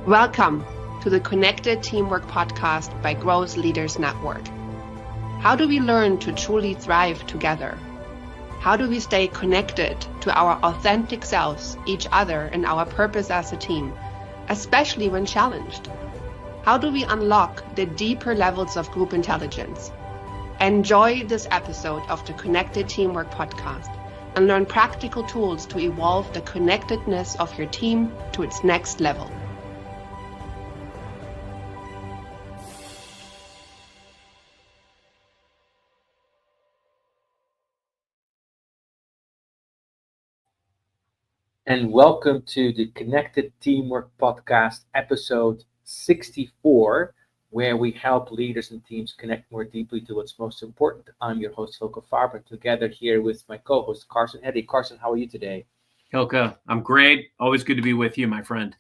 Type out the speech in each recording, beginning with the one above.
Welcome to the Connected Teamwork Podcast by Growth Leaders Network. How do we learn to truly thrive together? How do we stay connected to our authentic selves, each other, and our purpose as a team, especially when challenged? How do we unlock the deeper levels of group intelligence? Enjoy this episode of the Connected Teamwork Podcast and learn practical tools to evolve the connectedness of your team to its next level. And welcome to the Connected Teamwork Podcast, episode 64, where we help leaders and teams connect more deeply to what's most important. I'm your host, Hylke Faber, together here with my co-host, Carson, Heady. Carson, how are you today? Hylke, I'm great. Always good to be with you, my friend.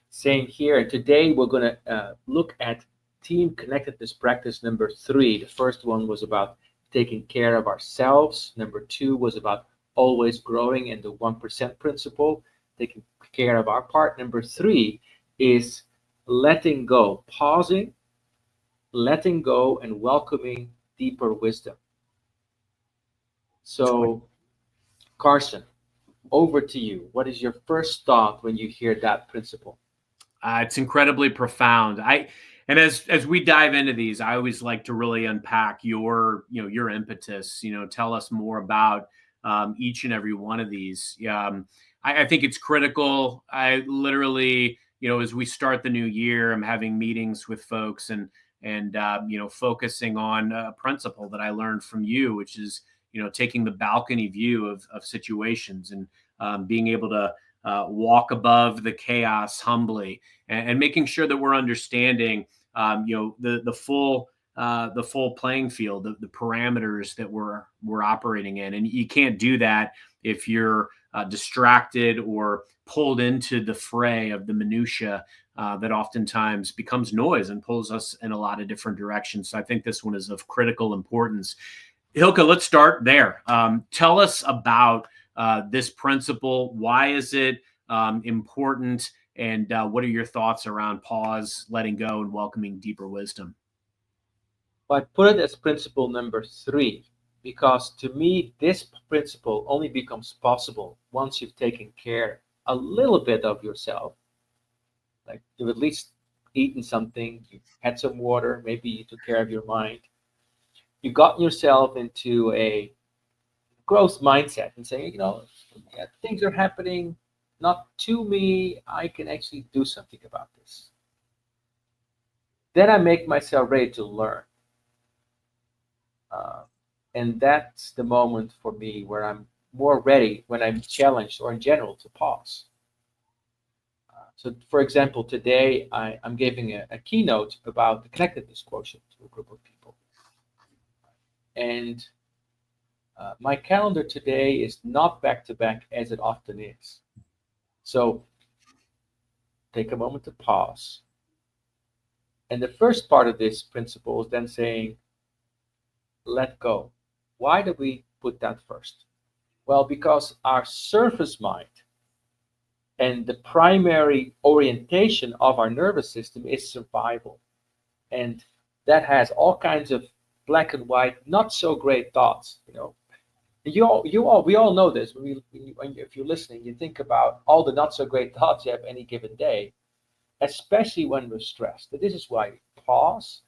Same here. Today, we're going to look at Team Connectedness Practice number 3. The first one was about taking care of ourselves. Number 2 was about always growing in the 1% principle, taking care of our part. Number 3 is letting go, pausing, letting go, and welcoming deeper wisdom. So, Carson, over to you. What is your first thought when you hear that principle? It's incredibly profound. And as we dive into these, I always like to really unpack your impetus. Tell us more about each and every one of these. I think it's critical. I literally, as we start the new year, I'm having meetings with folks and focusing on a principle that I learned from you, which is, taking the balcony view of situations and being able to walk above the chaos humbly and making sure that we're understanding, the full playing field, the parameters that we're operating in. And you can't do that if you're distracted or pulled into the fray of the minutia that oftentimes becomes noise and pulls us in a lot of different directions. So I think this one is of critical importance. Hylke, let's start there. Tell us about this principle. Why is it important? And what are your thoughts around pause, letting go, and welcoming deeper wisdom? Well, I put it as principle number 3, because to me, this principle only becomes possible once you've taken care a little bit of yourself. Like you've at least eaten something, you've had some water, maybe you took care of your mind. You've gotten yourself into a growth mindset and saying, things are happening, not to me, I can actually do something about this. Then I make myself ready to learn. And that's the moment for me where I'm more ready when I'm challenged or in general to pause. So for example, today I'm giving a keynote about the connectedness quotient to a group of people. And my calendar today is not back-to-back as it often is. So take a moment to pause. And the first part of this principle is then saying, let go. Why do we put that first? Well, because our surface mind and the primary orientation of our nervous system is survival. And that has all kinds of black and white, not so great thoughts. We all know this. If you're listening, you think about all the not so great thoughts you have any given day, especially when we're stressed. But this is why we pause,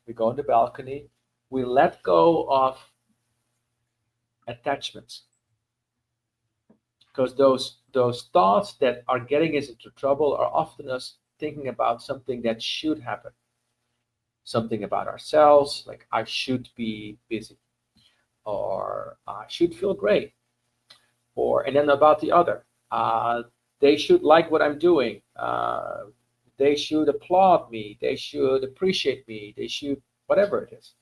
we go on the balcony, we let go of attachments, because those thoughts that are getting us into trouble are often us thinking about something that should happen, something about ourselves, like I should be busy, or I should feel great, and then about the other, they should like what I'm doing, they should applaud me, they should appreciate me, they should whatever it is.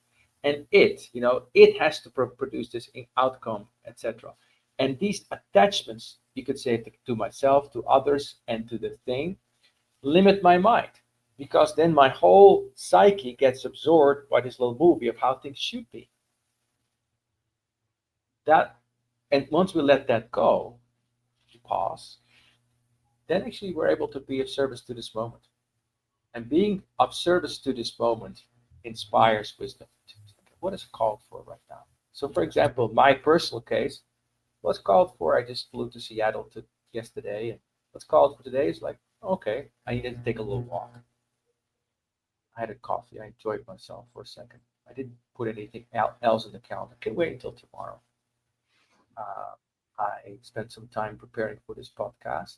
And it has to produce this outcome, etc. And these attachments, you could say to myself, to others, and to the thing, limit my mind, because then my whole psyche gets absorbed by this little movie of how things should be. And once we let that go, we pause, then actually we're able to be of service to this moment. And being of service to this moment inspires wisdom. What is called for right now? So, for example, my personal case, what's called for, I just flew to Seattle yesterday, and what's called for today is like, okay, I needed to take a little walk. I had a coffee. I enjoyed myself for a second. I didn't put anything else in the calendar. I can wait until tomorrow. I spent some time preparing for this podcast.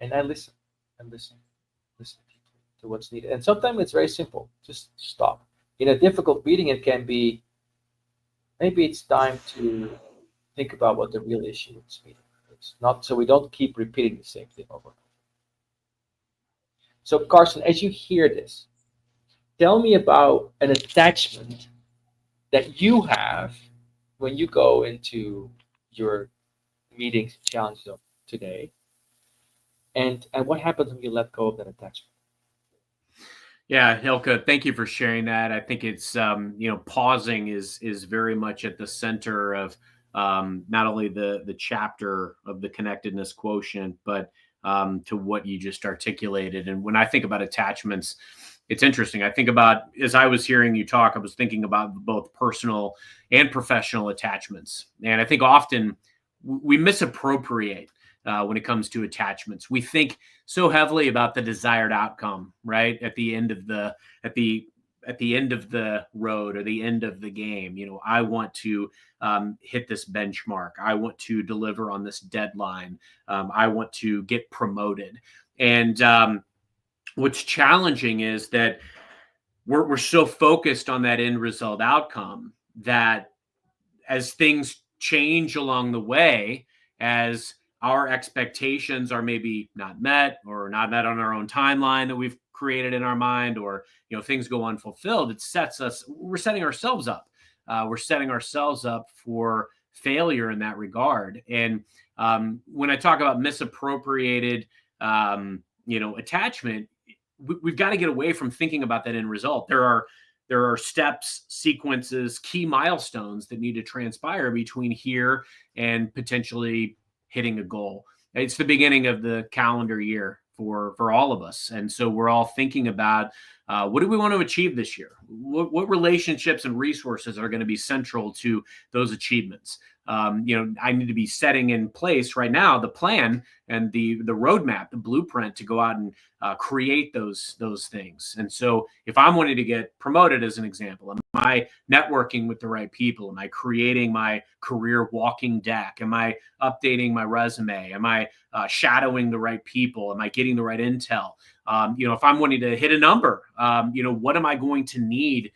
And I listen to what's needed. And sometimes it's very simple. Just stop. In a difficult meeting, it can be, maybe it's time to think about what the real issue in this meeting is. Not so we don't keep repeating the same thing over and over. So Carson, as you hear this, tell me about an attachment that you have when you go into your meetings, challenges of today, and what happens when you let go of that attachment? Yeah, Hylke, thank you for sharing that. I think it's pausing is very much at the center of not only the chapter of the connectedness quotient, but to what you just articulated. And when I think about attachments, it's interesting. I think about, as I was hearing you talk, I was thinking about both personal and professional attachments. And I think often we misappropriate when it comes to attachments. We think so heavily about the desired outcome, right? At the end of the road or the end of the game, I want to hit this benchmark. I want to deliver on this deadline. I want to get promoted. And what's challenging is that we're so focused on that end result outcome that as things change along the way, as our expectations are maybe not met or not met on our own timeline that we've created in our mind, or things go unfulfilled, we're setting ourselves up. We're setting ourselves up for failure in that regard. And when I talk about misappropriated, attachment, we've got to get away from thinking about that end result. There are steps, sequences, key milestones that need to transpire between here and potentially hitting a goal. It's the beginning of the calendar year for all of us. And so we're all thinking about what do we want to achieve this year? What relationships and resources are going to be central to those achievements? I need to be setting in place right now the plan and the roadmap, the blueprint to go out and create those things. And so if I'm wanting to get promoted, as an example, am I networking with the right people? Am I creating my career walking deck? Am I updating my resume? Am I shadowing the right people? Am I getting the right intel? If I'm wanting to hit a number, what am I going to need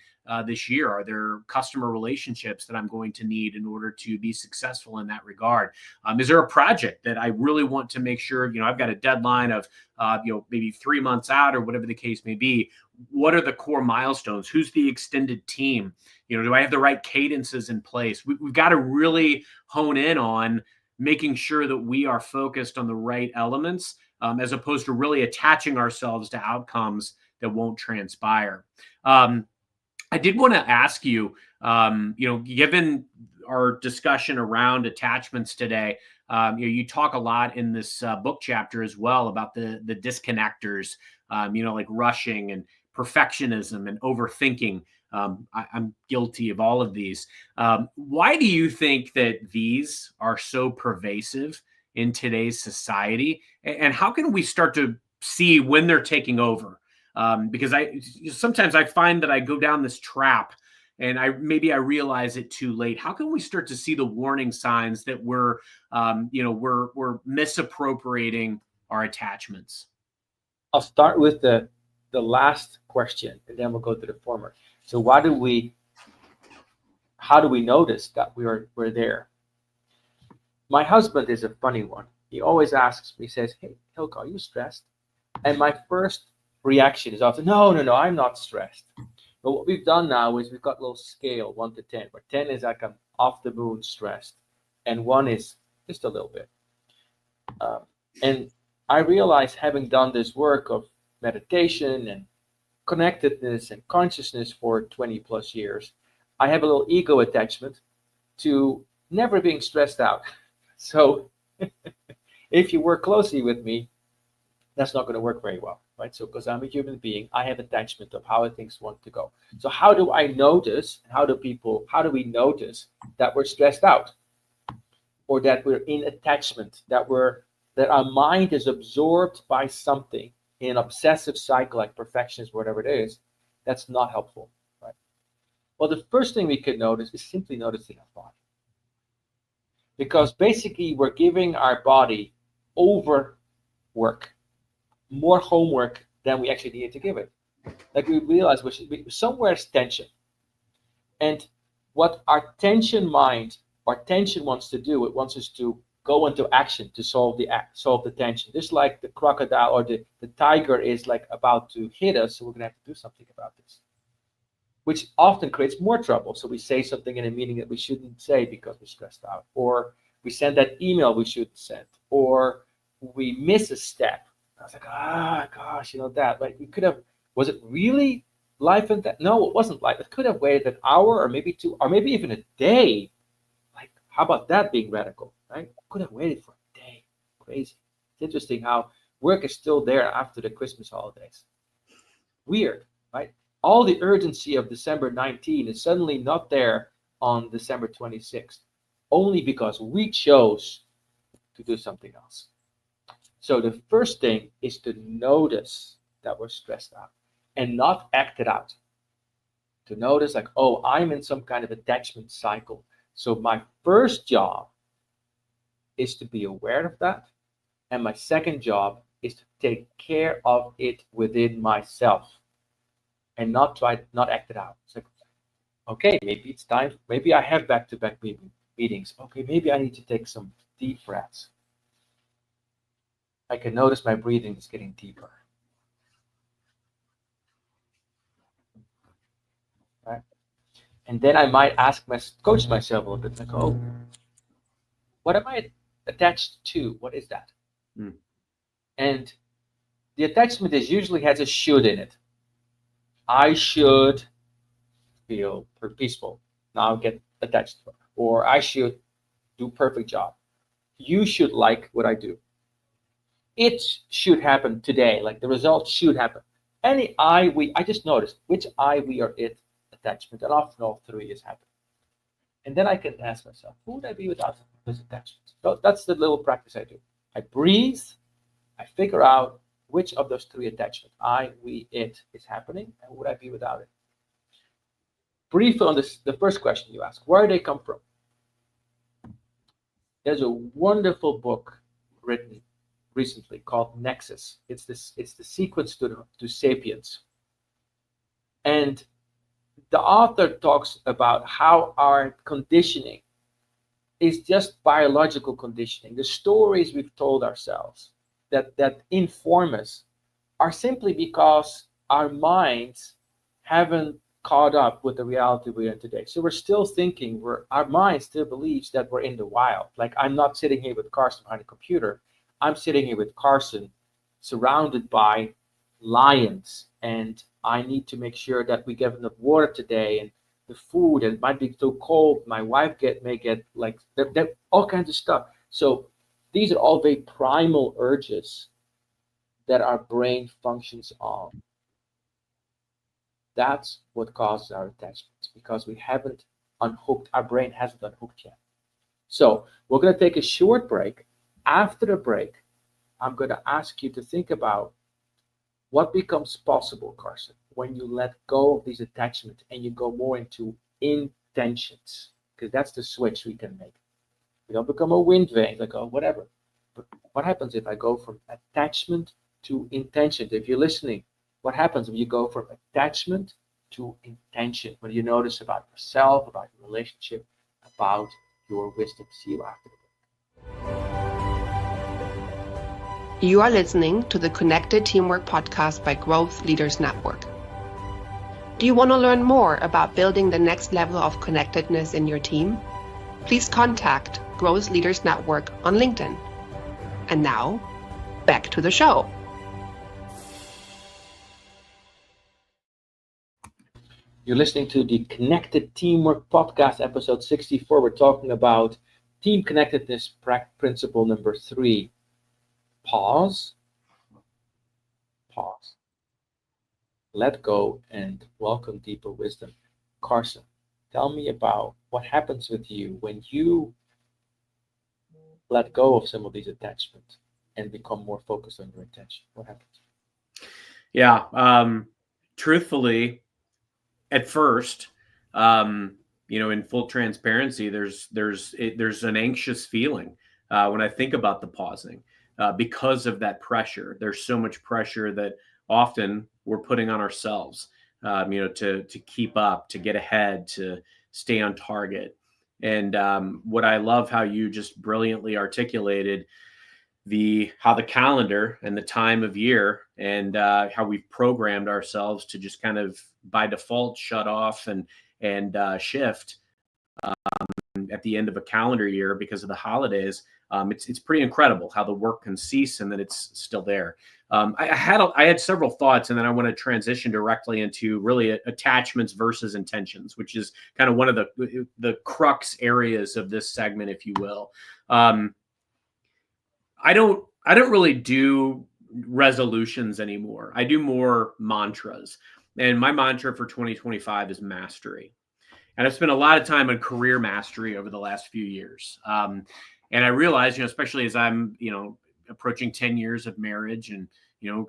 this year? Are there customer relationships that I'm going to need in order to be successful in that regard? Is there a project that I really want to make sure, I've got a deadline of, maybe 3 months out or whatever the case may be? What are the core milestones? Who's the extended team? Do I have the right cadences in place? We've got to really hone in on making sure that we are focused on the right elements, as opposed to really attaching ourselves to outcomes that won't transpire. I did want to ask you, given our discussion around attachments today, you talk a lot in this book chapter as well about the disconnectors, like rushing and perfectionism and overthinking. I'm guilty of all of these. Why do you think that these are so pervasive in today's society? And how can we start to see when they're taking over? Because sometimes I find that I go down this trap and I realize it too late. How can we start to see the warning signs that we're misappropriating our attachments? I'll start with the last question, and then we'll go to the former. So how do we notice that we're there? My husband is a funny one. He always asks me, he says, "Hey, Hylke, are you stressed?" And my first reaction is often, no, I'm not stressed. But what we've done now is we've got a little scale, 1 to 10, where 10 is like I'm off the moon stressed, and 1 is just a little bit. And I realized, having done this work of meditation and connectedness and consciousness for 20 plus years, I have a little ego attachment to never being stressed out. So if you work closely with me, that's not going to work very well, right? So because I'm a human being, I have attachment of how things want to go. So how do I notice, how do we notice that we're stressed out, or that we're in attachment, that our mind is absorbed by something in an obsessive cycle like perfectionism, whatever it is? That's not helpful, right? Well, the first thing we could notice is simply noticing our body. Because basically we're giving our body overwork, more homework than we actually needed to give it. Like we realize somewhere's tension. And what our tension mind, our tension wants to do, it wants us to go into action to solve the tension. Just like the crocodile or the tiger is like about to hit us, so we're gonna have to do something about this, which often creates more trouble. So we say something in a meeting that we shouldn't say because we're stressed out, or we send that email we shouldn't send, or we miss a step. I was like, gosh, that. Like we could have. Was it really life and death? No, it wasn't life. It could have waited an hour, or maybe 2, or maybe even a day. Like, how about that being radical, right? Could have waited for a day. Crazy. It's interesting how work is still there after the Christmas holidays. Weird, right? All the urgency of December 19 is suddenly not there on December 26th, only because we chose to do something else. So the first thing is to notice that we're stressed out and not act it out. To notice like, oh, I'm in some kind of attachment cycle. So my first job is to be aware of that. And my second job is to take care of it within myself and not act it out. It's like, okay, maybe it's time. Maybe I have back-to-back meetings. Okay, maybe I need to take some deep breaths. I can notice my breathing is getting deeper. Right? And then I might coach myself a little bit, like, oh, what am I attached to? What is that? And the attachment usually has a should in it. I should feel peaceful. Now get attached to it. Or I should do perfect job. You should like what I do. It should happen today. Like the results should happen. Any I just noticed which I, we, or it attachment, and often all three is happening. And then I can ask myself, who would I be without this attachment? So that's the little practice I do. I breathe, I figure out which of those three attachments, I, we, it, is happening, and would I be without it? Briefly on the first question you ask, where do they come from? There's a wonderful book written recently called Nexus. It's the sequence to Sapiens. And the author talks about how our conditioning is just biological conditioning. The stories we've told ourselves that inform us are simply because our minds haven't caught up with the reality we're in today. So we're still thinking, our mind still believes that we're in the wild. Like I'm not sitting here with Carson behind a computer. I'm sitting here with Carson surrounded by lions, and I need to make sure that we get enough water today, and the food, and it might be too cold. My wife may get like all kinds of stuff. So these are all very primal urges that our brain functions on. That's what causes our attachments, because we haven't unhooked, our brain hasn't unhooked yet. So we're going to take a short break. After the break, I'm going to ask you to think about what becomes possible, Carson, when you let go of these attachments and you go more into intentions, because that's the switch we can make. We don't become a wind vane, like, oh, whatever. But what happens if I go from attachment to intention? If you're listening, what happens if you go from attachment to intention? When you notice about yourself, about your relationship, about your wisdom. See you after the break. You are listening to the Connected Teamwork Podcast by Growth Leaders Network. Do you want to learn more about building the next level of connectedness in your team? Please contact Growth Leaders Network on LinkedIn. And now, back to the show. You're listening to the Connected Teamwork Podcast, episode 64. We're talking about Team Connectedness Principle number 3. pause, let go, and welcome deeper wisdom. Carson, tell me about what happens with you when you let go of some of these attachments and become more focused on your intention. What happens? Yeah. Truthfully, at first, in full transparency, there's an anxious feeling when I think about the pausing because of that pressure. There's so much pressure that often we're putting on ourselves, to keep up, to get ahead, to stay on target. And what I love how you just brilliantly articulated how the calendar and the time of year and how we've programmed ourselves to just kind of by default shut off and shift at the end of a calendar year because of the holidays. It's pretty incredible how the work can cease and then it's still there. I had several thoughts, and then I want to transition directly into really attachments versus intentions, which is kind of one of the crux areas of this segment, if you will. I don't really do resolutions anymore. I do more mantras. And my mantra for 2025 is mastery. And I've spent a lot of time on career mastery over the last few years. And I realized, especially as I'm, approaching 10 years of marriage and,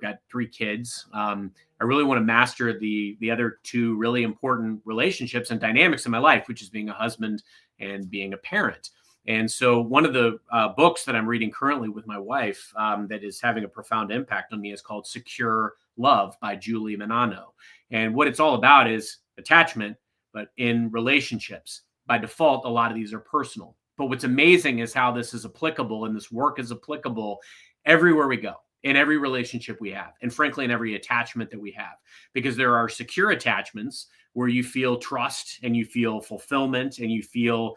got 3 kids, I really want to master the other 2 really important relationships and dynamics in my life, which is being a husband and being a parent. And so one of the books that I'm reading currently with my wife that is having a profound impact on me is called Secure Love by Julie Menano. And what it's all about is attachment, but in relationships. By default, a lot of these are personal. But what's amazing is how this is applicable and this work is applicable everywhere we go, in every relationship we have, and frankly, in every attachment that we have. Because there are secure attachments where you feel trust and you feel fulfillment and you feel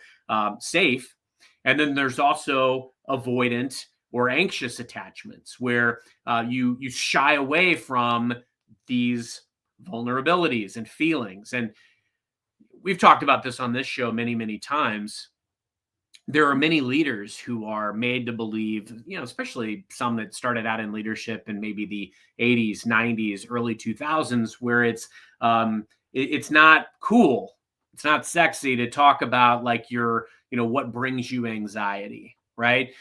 safe. And then there's also avoidant or anxious attachments where you shy away from these vulnerabilities and feelings. And we've talked about this on this show many, many times. There are many leaders who are made to believe, especially some that started out in leadership in maybe the 80s, 90s, early 2000s, where it's not cool. It's not sexy to talk about like what brings you anxiety, right?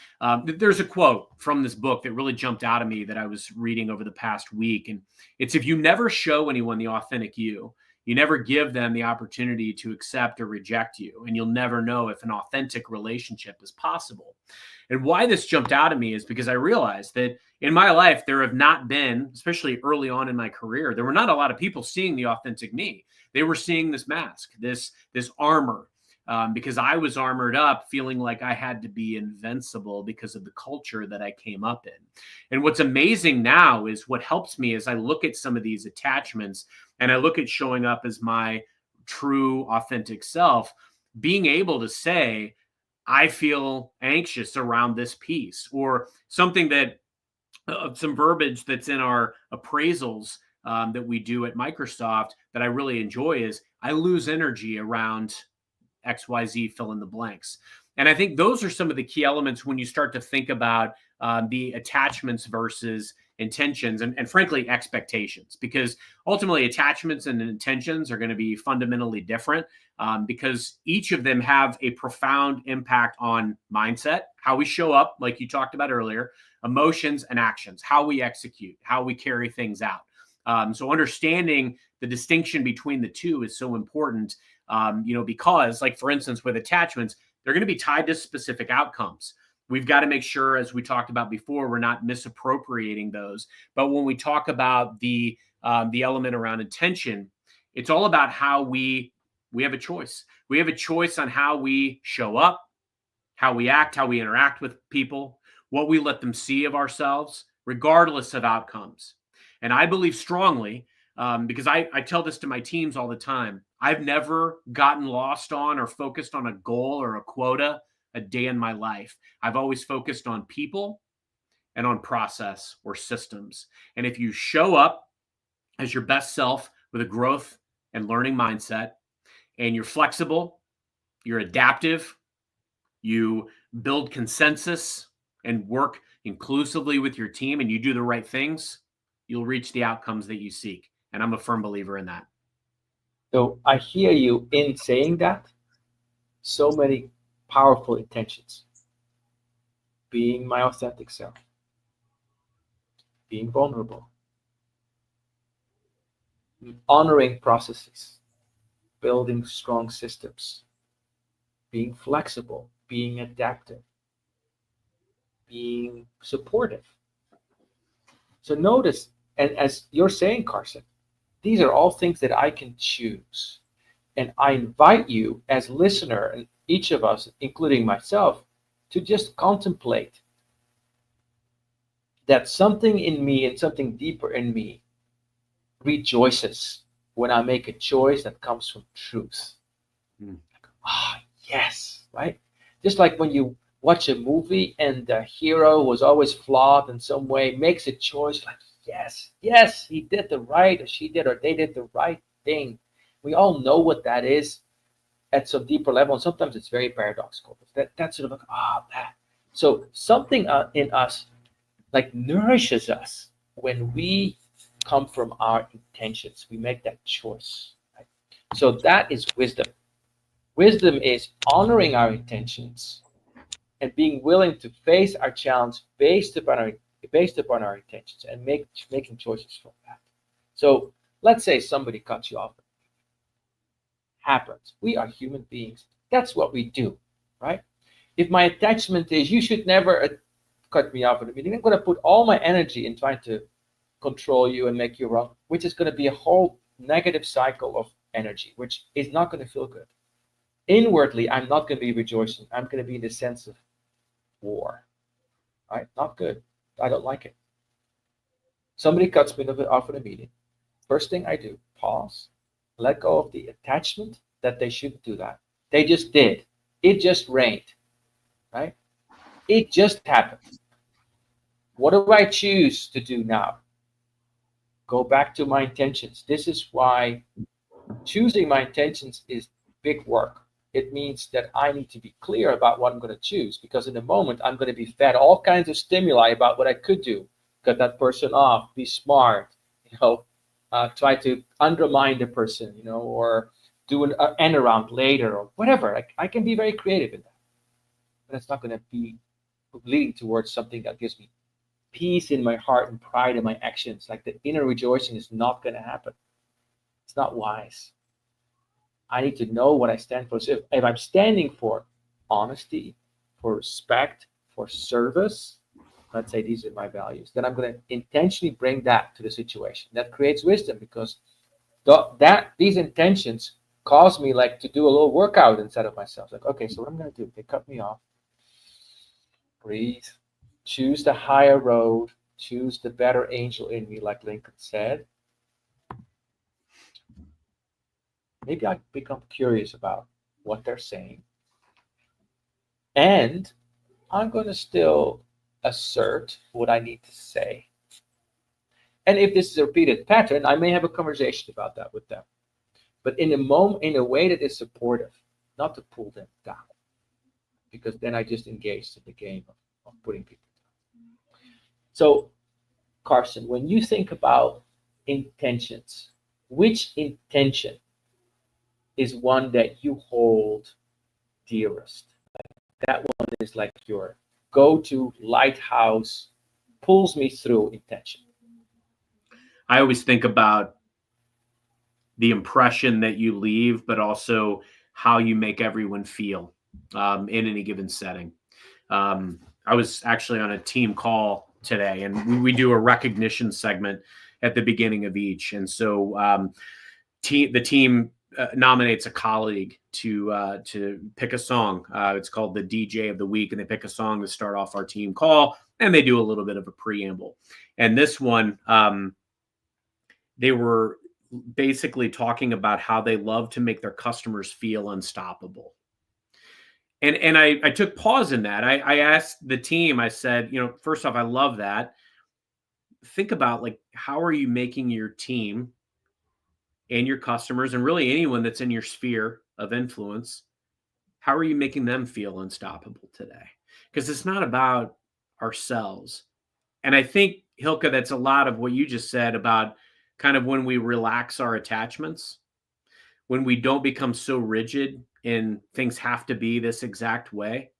There's a quote from this book that really jumped out at me that I was reading over the past week. And it's, if you never show anyone the authentic you never give them the opportunity to accept or reject you, and you'll never know if an authentic relationship is possible. And why this jumped out at me is because I realized that in my life, there have not been, especially early on in my career, there were not a lot of people seeing the authentic me. They were seeing this mask, this armor, because I was armored up, feeling like I had to be invincible because of the culture that I came up in. And what's amazing now is what helps me as I look at some of these attachments and I look at showing up as my true, authentic self, being able to say, I feel anxious around this piece, or something that some verbiage that's in our appraisals that we do at Microsoft that I really enjoy is I lose energy around XYZ, fill in the blanks. And I think those are some of the key elements when you start to think about the attachments versus intentions and frankly, expectations, because ultimately attachments and intentions are going to be fundamentally different because each of them have a profound impact on mindset, how we show up, like you talked about earlier, emotions and actions, how we execute, how we carry things out. So understanding the distinction between the two is so important, because like, for instance, with attachments, they're going to be tied to specific outcomes. We've got to make sure, as we talked about before, we're not misappropriating those. But when we talk about the element around intention, it's all about how we have a choice. We have a choice on how we show up, how we act, how we interact with people, what we let them see of ourselves, regardless of outcomes. And I believe strongly, because I tell this to my teams all the time, I've never gotten lost on or focused on a goal or a quota a day in my life. I've always focused on people and on process or systems. And if you show up as your best self with a growth and learning mindset, and you're flexible, you're adaptive, you build consensus, and work inclusively with your team and you do the right things, you'll reach the outcomes that you seek. And I'm a firm believer in that. So I hear you in saying that. So many powerful intentions. Being my authentic self. Being vulnerable. Honoring processes. Building strong systems. Being flexible. Being adaptive. Being supportive. So notice, and as you're saying, Carson, these are all things that I can choose. And I invite you as listener, and each of us, including myself, to just contemplate that something in me and something deeper in me rejoices when I make a choice that comes from truth. Yes, right? Just like when you watch a movie and the hero was always flawed in some way, makes a choice like, yes, he did the right, or she did, or they did the right thing. We all know what that is at some deeper level, and sometimes it's very paradoxical. That's sort of like, that. So something in us like nourishes us when we come from our intentions. We make that choice. Right? So that is wisdom. Wisdom is honoring our intentions and being willing to face our challenge based upon our intentions and making choices from that. So let's say somebody cuts you off. Happens. We are human beings. That's what we do, right? If my attachment is you should never cut me off at a meeting, I'm going to put all my energy in trying to control you and make you wrong, which is going to be a whole negative cycle of energy, which is not going to feel good. Inwardly, I'm not going to be rejoicing. I'm going to be in the sense of war, right? Not good. I don't like it. Somebody cuts me off at a meeting. First thing I do, pause, let go of the attachment that they shouldn't do that. They just did. It just rained, right? It just happened. What do I choose to do now? Go back to my intentions. This is why choosing my intentions is big work. It means that I need to be clear about what I'm going to choose, because in a moment I'm going to be fed all kinds of stimuli about what I could do. Cut that person off, be smart, try to undermine the person, or do an end around later or whatever. I can be very creative in that, but it's not going to be leading towards something that gives me peace in my heart and pride in my actions. Like the inner rejoicing is not going to happen. It's not wise. I need to know what I stand for. So if I'm standing for honesty, for respect, for service, let's say these are my values, then I'm going to intentionally bring that to the situation. That creates wisdom, because these intentions cause me like to do a little workout inside of myself. Like, okay, so what I'm going to do, they cut me off. Breathe. Choose the higher road. Choose the better angel in me, like Lincoln said. Maybe I become curious about what they're saying. And I'm going to still assert what I need to say. And if this is a repeated pattern, I may have a conversation about that with them. But in a way that is supportive, not to pull them down. Because then I just engaged in the game of putting people down. So, Carson, when you think about intentions, which intention is one that you hold dearest? That one is like your go-to lighthouse, pulls me through intention. I always think about the impression that you leave, but also how you make everyone feel in any given setting. I was actually on a team call today, and we do a recognition segment at the beginning of each. And so the team nominates a colleague to pick a song. It's called the DJ of the week, and they pick a song to start off our team call, and they do a little bit of a preamble. And this one, they were basically talking about how they love to make their customers feel unstoppable. And I took pause in that. I asked the team, I said, first off, I love that. Think about, like, how are you making your team and your customers, and really anyone that's in your sphere of influence, how are you making them feel unstoppable today? Because it's not about ourselves. And I think, Hylke, that's a lot of what you just said about kind of when we relax our attachments, when we don't become so rigid and things have to be this exact way.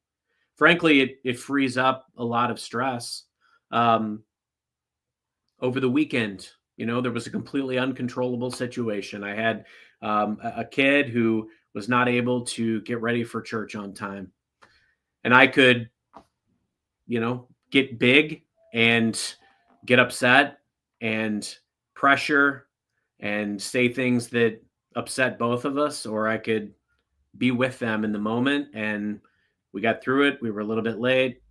Frankly, it frees up a lot of stress. Over the weekend, there was a completely uncontrollable situation. I had a kid who was not able to get ready for church on time. And I could, get big and get upset and pressure and say things that upset both of us, or I could be with them in the moment. And we got through it. We were a little bit late.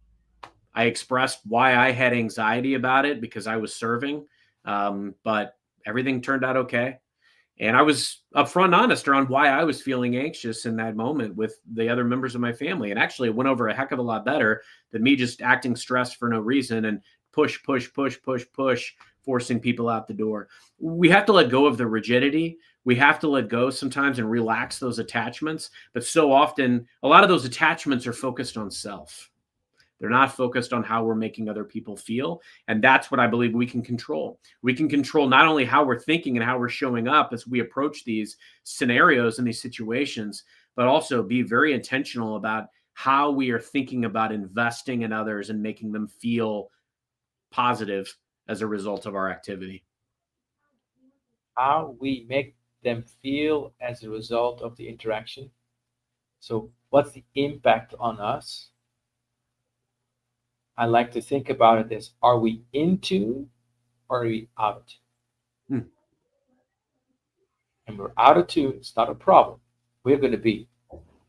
I expressed why I had anxiety about it because I was serving, but everything turned out okay. And I was upfront and honest around why I was feeling anxious in that moment with the other members of my family. And actually, it went over a heck of a lot better than me just acting stressed for no reason and push, forcing people out the door. We have to let go of the rigidity. We have to let go sometimes and relax those attachments. But so often, a lot of those attachments are focused on self. They're not focused on how we're making other people feel. And that's what I believe we can control. We can control not only how we're thinking and how we're showing up as we approach these scenarios and these situations, but also be very intentional about how we are thinking about investing in others and making them feel positive as a result of our activity. How we make them feel as a result of the interaction. So what's the impact on us? I like to think about it as, are we in tune or are we out of tune? And we're out of tune, it's not a problem. We're going to be,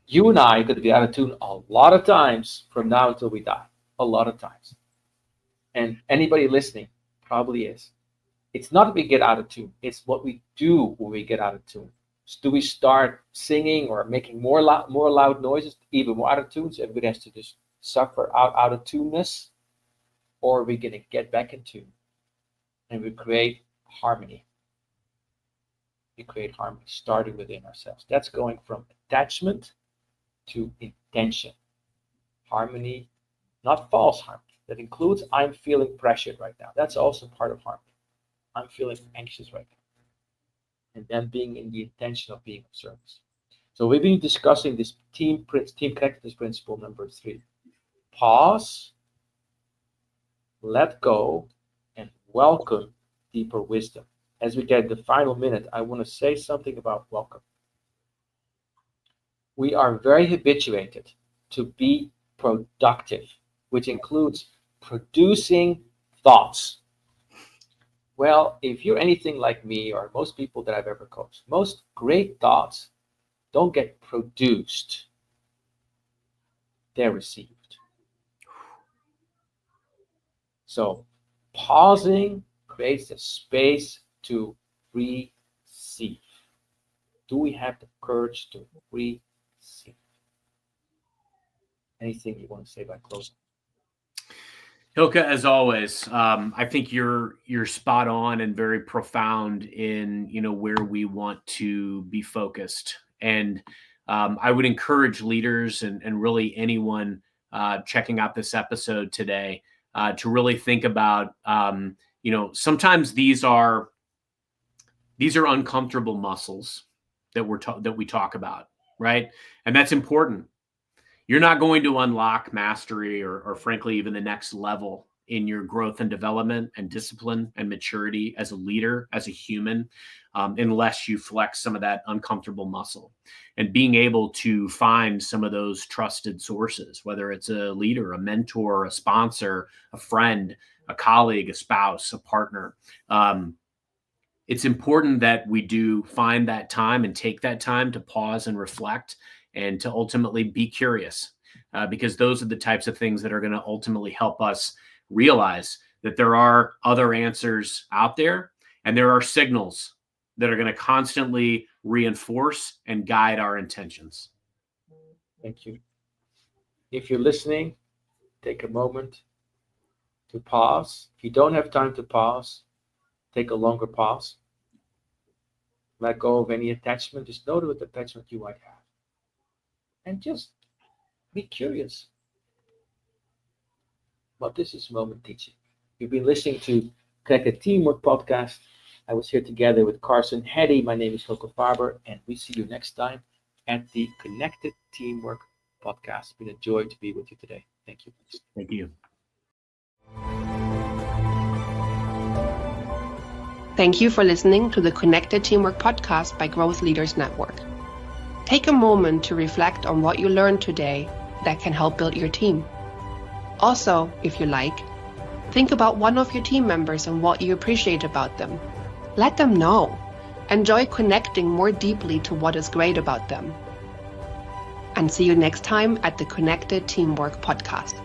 you and I are going to be out of tune a lot of times from now until we die. A lot of times. And anybody listening probably is. It's not that we get out of tune. It's what we do when we get out of tune. So do we start singing or making more loud noises, even more out of tune? So everybody has to just suffer out of tuneness, or are we going to get back in tune and we create harmony? We create harmony starting within ourselves. That's going from attachment to intention. Harmony, not false harmony. That includes I'm feeling pressured right now. That's also part of harmony. I'm feeling anxious right now. And then being in the intention of being of service. So we've been discussing this team connectedness principle number 3. Pause, let go, and welcome deeper wisdom. As we get the final minute, I want to say something about welcome. We are very habituated to be productive, which includes producing thoughts. Well, if you're anything like me or most people that I've ever coached, most great thoughts don't get produced. They're received. So pausing creates a space to receive. Do we have the courage to receive? Anything you want to say about closing? Hylke, as always, I think you're spot on and very profound in where we want to be focused. And I would encourage leaders and really anyone checking out this episode today to really think about sometimes these are uncomfortable muscles that we talk about, right? And that's important. You're not going to unlock mastery or frankly, even the next level in your growth and development and discipline and maturity as a leader, as a human, unless you flex some of that uncomfortable muscle. And being able to find some of those trusted sources, whether it's a leader, a mentor, a sponsor, a friend, a colleague, a spouse, a partner. It's important that we do find that time and take that time to pause and reflect and to ultimately be curious, because those are the types of things that are going to ultimately help us realize that there are other answers out there and there are signals that are going to constantly reinforce and guide our intentions. Thank you. If you're listening, take a moment to pause. If you don't have time to pause, take a longer pause. Let go of any attachment. Just notice what attachment you might have. And just be curious. Well, this is Moment Teaching. You've been listening to Connected Teamwork Podcast. I was here together with Carson, Heady. My name is Hylke Faber, and we see you next time at the Connected Teamwork Podcast. It's been a joy to be with you today. Thank you. Thank you. Thank you for listening to the Connected Teamwork Podcast by Growth Leaders Network. Take a moment to reflect on what you learned today that can help build your team. Also, if you like, think about one of your team members and what you appreciate about them. Let them know. Enjoy connecting more deeply to what is great about them. And see you next time at the Connected Teamwork Podcast.